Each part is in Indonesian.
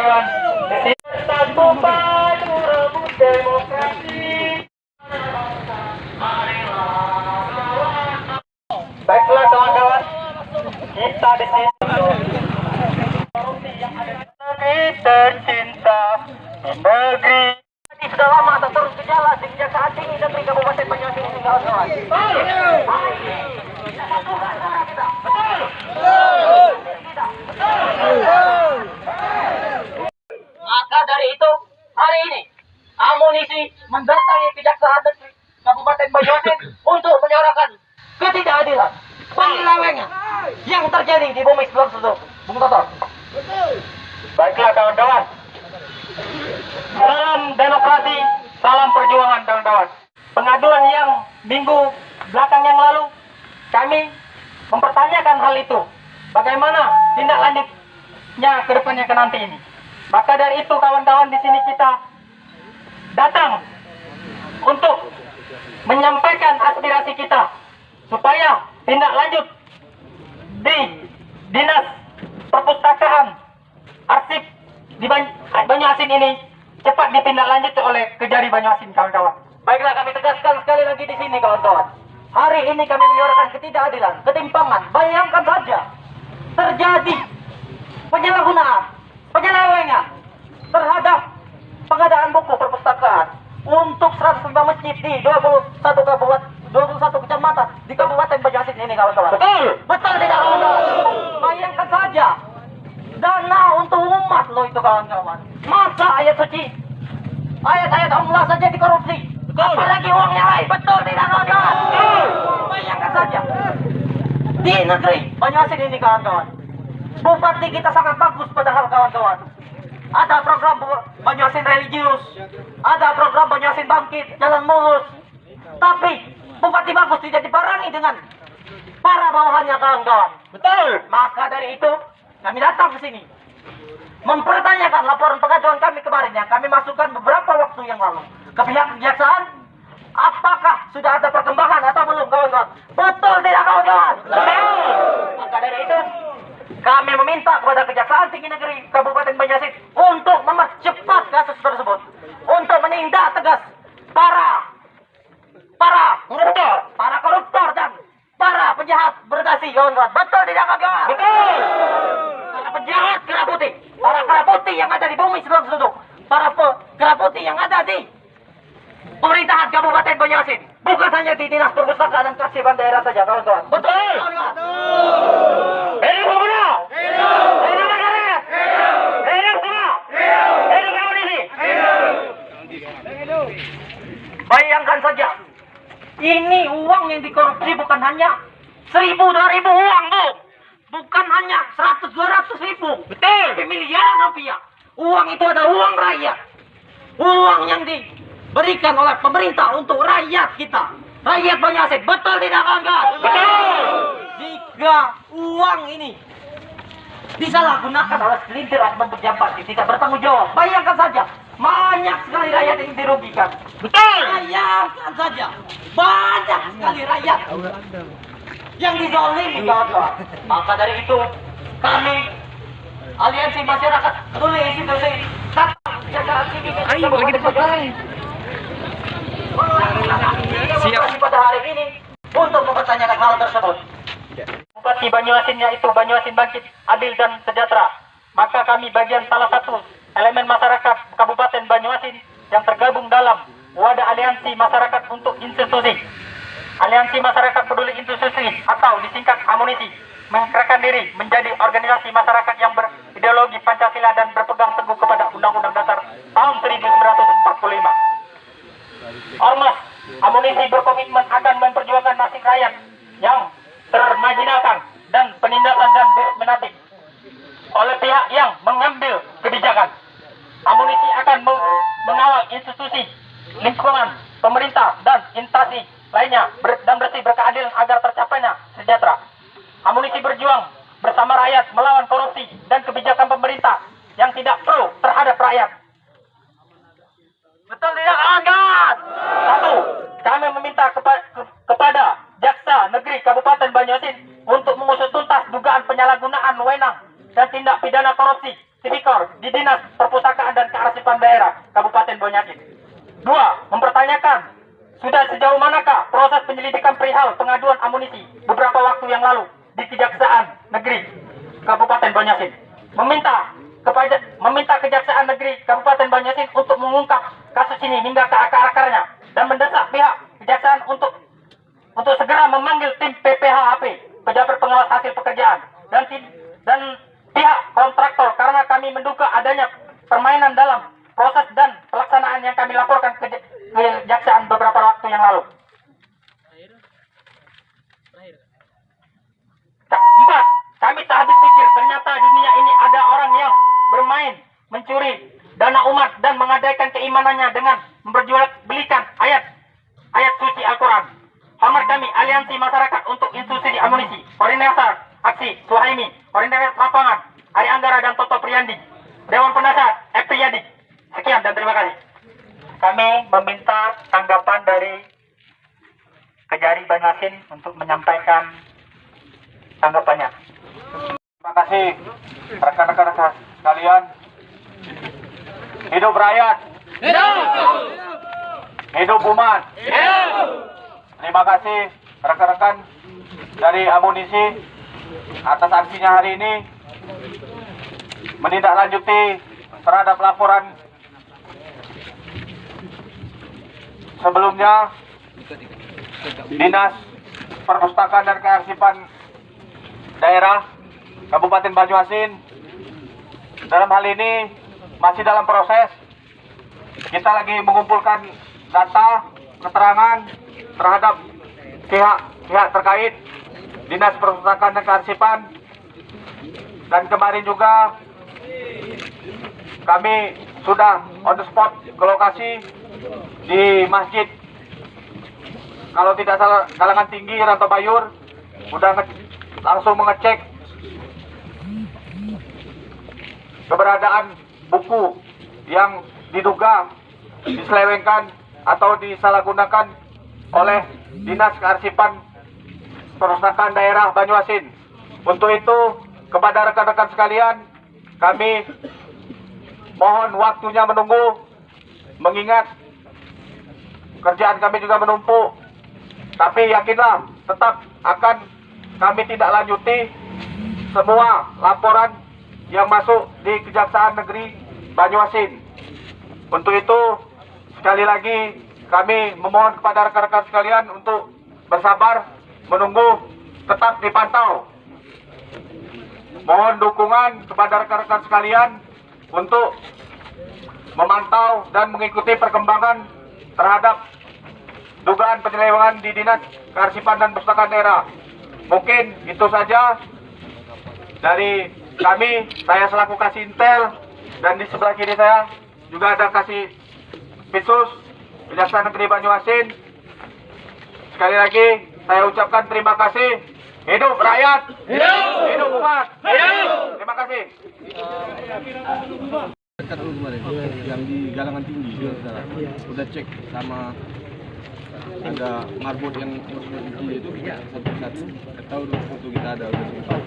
kawan-kawan. Satu padu rebut demokrasi. Baiklah kawan-kawan, kita di sini tercinta negeri. Sudah lama tak turun ke jalan di Kejaksaan Tinggi Negeri Kabupaten Banyuwangi ini kawan-kawan. Maka dari itu hari ini amunisi mendatangi Kejaksaan Negeri Kabupaten Banyuwangi untuk menyuarakan ketidakadilan, penyelewengan yang terjadi di bumi sebelah tersebut. Bung Toto. Baiklah kawan-kawan. Salam demokrasi, salam perjuangan kawan-kawan. Pengaduan yang minggu belakang yang lalu kami mempertanyakan hal itu. Bagaimana tindak lanjutnya ke depannya ke nanti ini. Maka dari itu kawan-kawan di sini kita datang untuk menyampaikan aspirasi kita supaya tindak lanjut di Dinas Perpustakaan Arsip di Banyuasin ini cepat ditindaklanjuti oleh Kejari Banyuasin kawan-kawan. Baiklah, kami tegaskan sekali lagi di sini kawan-kawan. Hari ini kami menyuarakan ketidakadilan, ketimpangan. Bayangkan saja terjadi penyalahgunaan, penyelewengan terhadap pengadaan buku perpustakaan untuk 105 masjid di 21 kabupaten, 21 kecamatan di Kabupaten Banyuasin ini kawan-kawan. Betul. Betul tidak kawan-kawan? Bayangkan saja dana untuk umat loh itu kawan-kawan. Masa ayat suci, ayat-ayat Allah saja dikorupsi. Apalagi uang yang lain. Betul tidak kawan-kawan? Bayangkan saja di negeri Banyuasin ini kawan-kawan. Bupati kita sangat bagus padahal kawan-kawan. Ada program Banyuasin religius, ada program Banyuasin bangkit, jalan mulus. Tapi bupati bagus tidak dibarengi dengan para bawahannya kawan-kawan. Betul. Maka dari itu kami datang ke sini mempertanyakan laporan pengaduan kami kemarin yang kami masukkan beberapa waktu yang lalu ke pihak kejaksaan. Apakah sudah ada perkembangan atau belum kawan-kawan? Betul tidak kawan-kawan? Betul. Maka dari itu kami meminta kepada Kejaksaan Tinggi Negeri Kabupaten Banyuasin untuk mempercepat kasus tersebut, untuk menindak tegas para koruptor dan para penjahat berdasi kawan-kawan. Betul tidak kawan-kawan? Betul. Para penjahat kera putih, para kera putih yang ada di bumi seluruh sudut, para kera putih yang ada di pemerintahan Kabupaten Banyuasin, bukan hanya di Dinas Perpustakaan dan Kearsipan Daerah saja kawan-kawan. Betul. Hidup pemuda, hidup masyarakat, hidup semua, hidup amunisi. Bayangkan saja, ini uang yang dikorupsi bukan hanya 1.000, 2.000 uang, Bu. Bukan hanya 100, 200 ribu. Betul. Tapi miliaran rupiah. Uang itu adalah uang rakyat. Uang yang diberikan oleh pemerintah untuk rakyat kita. Rakyat Banyuasin. Betul tidak kawan-kawan? Betul. Jika uang ini disalahgunakan oleh segelintir oknum pejabat yang tidak bertanggung jawab, bayangkan saja banyak sekali rakyat yang dirugikan. Betul. Bayangkan saja banyak sekali rakyat yang dizalimi kawan-kawan. Maka dari itu kami Aliansi Masyarakat Peduli Institusi Kejaksaan Tinggi Kabupaten Banyuasin siap pada hari ini untuk mempertanyakan hal tersebut. Bupati Banyuasin yaitu Banyuasin Bangkit, Adil dan Sejahtera. Maka kami bagian salah satu elemen masyarakat Kabupaten Banyuasin yang tergabung dalam wadah Aliansi Masyarakat untuk Institusi, Aliansi Masyarakat Peduli Institusi atau disingkat Amunisi, mengikrarkan diri menjadi organisasi masyarakat yang berideologi Pancasila dan berpegang teguh kepada Undang-Undang Dasar tahun 1945. Ormas Amunisi berkomitmen akan memperjuangkan nasib rakyat yang termarginalkan dan penindasan dan diskriminatif oleh pihak yang mengambil kebijakan. Amunisi akan mengawal institusi, lingkungan, pemerintah dan instansi lainnya dan bersih berkeadilan agar tercapainya sejahtera. Amunisi berjuang bersama rakyat melawan korupsi dan kebijakan pemerintah yang tidak pro terhadap rakyat. Betul tidak kawan-kawan? Satu, kami meminta kepada Jaksa Negeri Kabupaten Banyuasin untuk mengusut tuntas dugaan penyalahgunaan wewenang dan tindak pidana korupsi tipikor di Dinas Perpustakaan dan Kearsipan Daerah Kabupaten Banyuasin. 2. Mempertanyakan sudah sejauh manakah proses penyelidikan perihal pengaduan amunisi beberapa waktu yang lalu di Kejaksaan Negeri Kabupaten Banyuasin. Meminta Kejaksaan Negeri Kabupaten Banyuasin untuk mengungkap kasus ini hingga ke akar-akarnya dan mendesak pihak Kejaksaan untuk segera memanggil tim PPHP, pejabat pengawas hasil pekerjaan, dan pihak kontraktor karena kami menduga adanya permainan dalam proses dan pelaksanaan yang kami laporkan ke Kejaksaan beberapa waktu yang lalu. 4. Kami tak habis pikir ternyata di dunia ini ada orang yang bermain mencuri dana umat dan menggadaikan keimanannya dengan memperjualbelikan ayat suci Al-Quran. Hormat kami, Aliansi Masyarakat untuk Institusi Amunisi, Koordinator Aksi Suhaimi, Koordinator Lapangan Ari Anggara dan Toto Priyandi, Dewan Penasehat FP Yadi. Sekian dan terima kasih. Kami meminta tanggapan dari Kejari Banyuasin untuk menyampaikan tanggapannya. Terima kasih rekan-rekan sekalian. Hidup rakyat. Hidup umat. Terima kasih rekan-rekan dari Amunisi atas aksinya hari ini menindaklanjuti terhadap laporan sebelumnya Dinas Perpustakaan dan Kearsipan Daerah Kabupaten Banyuasin. Dalam hal ini masih dalam proses, kita lagi mengumpulkan data keterangan terhadap pihak terkait Dinas Perpustakaan dan Kearsipan, dan kemarin juga kami sudah on the spot ke lokasi di masjid, kalau tidak salah Kalangan Tinggi Ranto Bayur, udah langsung mengecek keberadaan buku yang diduga diselewengkan atau disalahgunakan oleh Dinas Kearsipan Perpustakaan Daerah Banyuasin. Untuk itu, kepada rekan-rekan sekalian, kami mohon waktunya menunggu, mengingat kerjaan kami juga menumpuk. Tapi yakinlah, tetap akan kami tidak lanjuti semua laporan yang masuk di Kejaksaan Negeri Banyuasin. Untuk itu, sekali lagi kami memohon kepada rekan-rekan sekalian untuk bersabar, menunggu, tetap dipantau. Mohon dukungan kepada rekan-rekan sekalian untuk memantau dan mengikuti perkembangan terhadap dugaan penyelewengan di Dinas Kearsipan dan Perpustakaan Daerah. Mungkin itu saja dari kami. Saya selaku Kasih Intel, dan di sebelah kiri saya juga ada Kasih Pitsus Kejaksaan Negeri Banyuasin. Sekali lagi saya ucapkan terima kasih. Hidup rakyat, hidup umat. Terima kasih. Dekat dulu kemarin, yang di Galangan Tinggi udah cek sama ada marbot yang tinggi itu satu-satu. Tahu dulu foto kita ada udah sempat.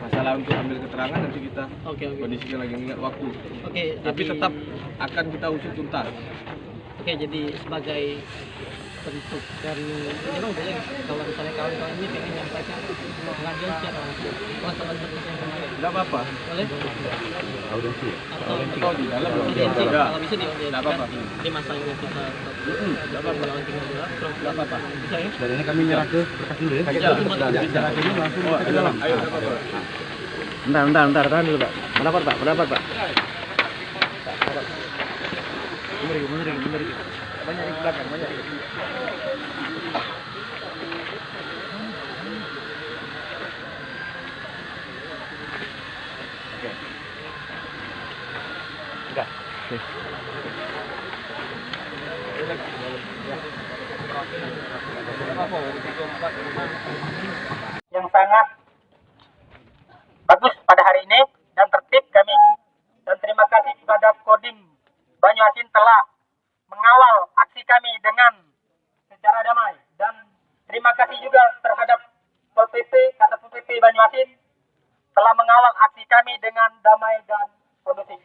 Masalah untuk ambil keterangan nanti kita kondisikan lagi, mengingat waktu. Tapi jadi tetap akan kita usut tuntas. Jadi sebagai bentuk dan memang boleh kalau misalnya kawan-kawan ini pengen menyampaikan pengaduan secara langsung masalah seperti yang kemarin. Tidak apa-apa. Boleh? Audiensi. Atau di dalam audiensi. Kalau bisa di audiensi. Tidak apa-apa. Di masa yang kita melawan tinggal gelap. Tidak apa-apa. Bisa ya? Dan ini kami nyerah ke berkas dulu ya. Bicara ini langsung ke dalam. Ayo, tidak apa-apa. Bentar, tahan dulu Pak. Pendapat Pak. Mundur. Banyak di belakang, banyak. Oke. Udah. Oke. Yang sangat bagus pada hari ini dan tertib kami, dan terima kasih kepada Kodim Banyuasin telah mengawal aksi kami dengan secara damai, dan terima kasih juga terhadap PP Banyuasin telah mengawal aksi kami kami dengan damai dan kondusif.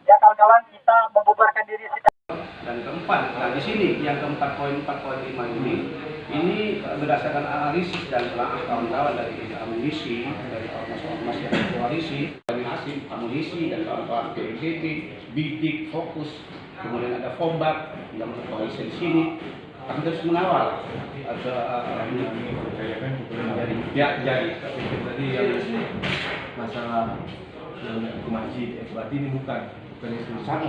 Ya kawan-kawan, kita membubarkan diri secara Dan keempat, nah di sini yang keempat poin 4.5 ini berdasarkan analisis dan telah kawan-kawan dari amunisi, dari ormas-ormas yang koalisi, dari hasil amunisi dan kawan-kawan PBB, bidik, fokus, kemudian ada FOMBAK yang berkoalisi di sini, akan terus mengawal jadi tadi yang masalah yang masjid, berarti ini bukan sama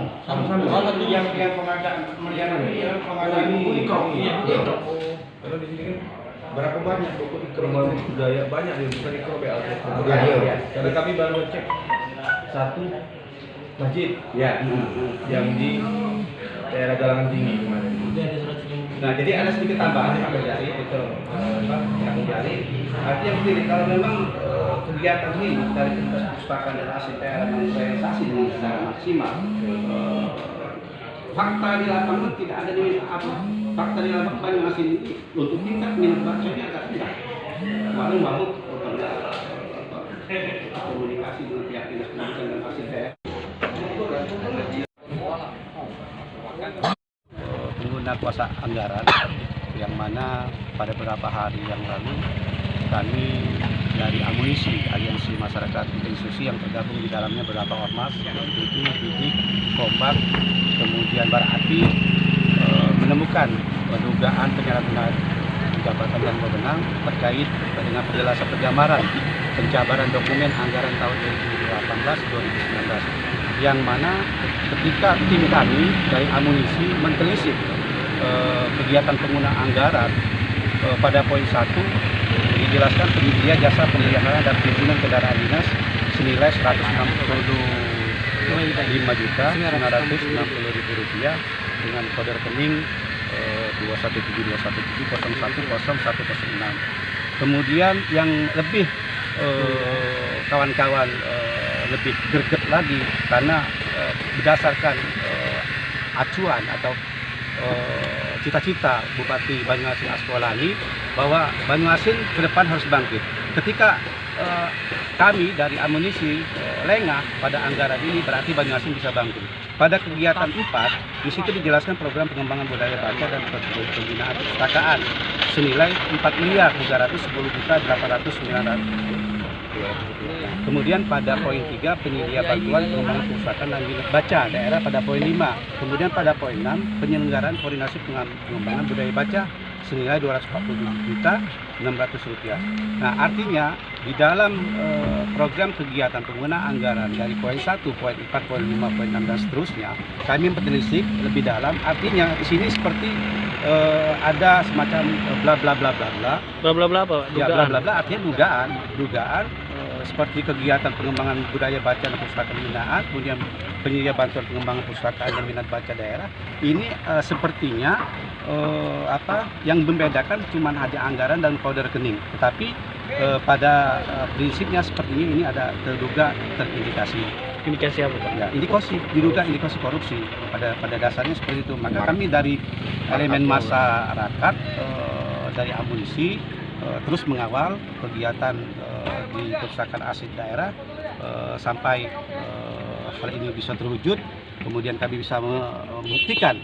yang pengadaan pengadaan ini pengadaan ini karena di sini kan berapa banyak buku ikro budaya banyak yang bukan ikro BLT karena kami baru cek satu masjid yang di daerah Galangan Tinggi kemarin. Nah, jadi ada sedikit tambahan Pak Jari itu Pak Jari. Artinya begini, kalau memang kegiatan ini dari perpustakaan dan ASIPR merealisasi dengan secara maksimal, fakta di lapangan tidak ada di fakta di lapangan Banyuasin ini untuk tingkat minat bacanya agak rendah. Malu komunikasi dengan pihak dinas pendidikan dan ASIPR. Pengguna kuasa anggaran yang mana pada beberapa hari yang lalu kami dari amunisi aliansi masyarakat institusi yang tergabung di dalamnya beberapa ormas yaitu bidik, FOMBAK, kemudian Barapi menemukan dugaan penyalahgunaan jabatan dan wewenang terkait dengan penjelasan penjamaran pencabaran dokumen anggaran tahun 2018-2019 yang mana ketika tim kami dari amunisi mentelisik kegiatan pengguna anggaran pada poin 1 dijelaskan penyedia jasa pemeliharaan dan perizinan kendaraan dinas senilai Rp165.960.000 dengan kode rekening 2172170101006. Kemudian yang lebih kawan-kawan lebih greget lagi karena berdasarkan acuan atau cita-cita Bupati Banyuasin Askolani bahwa Banyuasin ke depan harus bangkit. Ketika kami dari amunisi lengah pada anggaran ini berarti Banyuasin bisa bangkit. Pada kegiatan 4 di situ dijelaskan program pengembangan budaya baca dan pembinaan perpustakaan senilai Rp4.210.809.000. Kemudian pada poin 3 penyedia bantuan pengembangan perpustakaan dan minat baca daerah pada poin 5. Kemudian pada poin 6 penyelenggaraan koordinasi pengembangan budaya baca senilai Rp240.600. Nah, artinya di dalam program kegiatan pengguna anggaran dari poin 1, poin 4, poin 5, poin 6 dan seterusnya kami menelisik lebih dalam. Artinya di sini seperti ada semacam bla bla bla bla bla. Bla bla bla apa? Ya, bla bla bla artinya dugaan seperti kegiatan pengembangan budaya baca dan perpustakaan binaan, kemudian penyedia bantuan pengembangan perpustakaan dan minat baca daerah. Ini sepertinya yang membedakan cuma hanya anggaran dan kode rekening, tetapi pada prinsipnya sepertinya ini ada terduga terindikasi. Indikasi apa Pak? Ya, diduga indikasi korupsi pada dasarnya seperti itu. Maka kami dari elemen masyarakat dari amunisi terus mengawal kegiatan di perpustakaan arsip daerah sampai hal ini bisa terwujud. Kemudian kami bisa membuktikan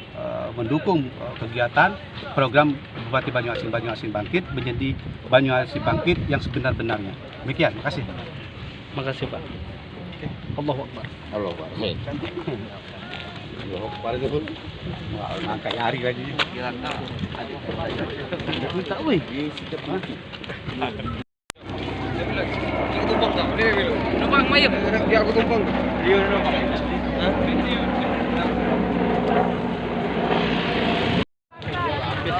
mendukung kegiatan program Bupati Banyuasin Bangkit menjadi Banyuasin Bangkit yang sebenar-benarnya. Demikian, makasih. Makasih Pak. Allahu Akbar. Allah Akbar. Allah Akbar itu pun angka hari lagi. Minta weh. Tumpang tak? Numpang mayat. Biar aku tumpang. Iya, numpang.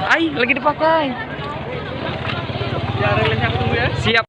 Ay, lagi dipakai. Ya, relesnya aku tunggu ya. Siap.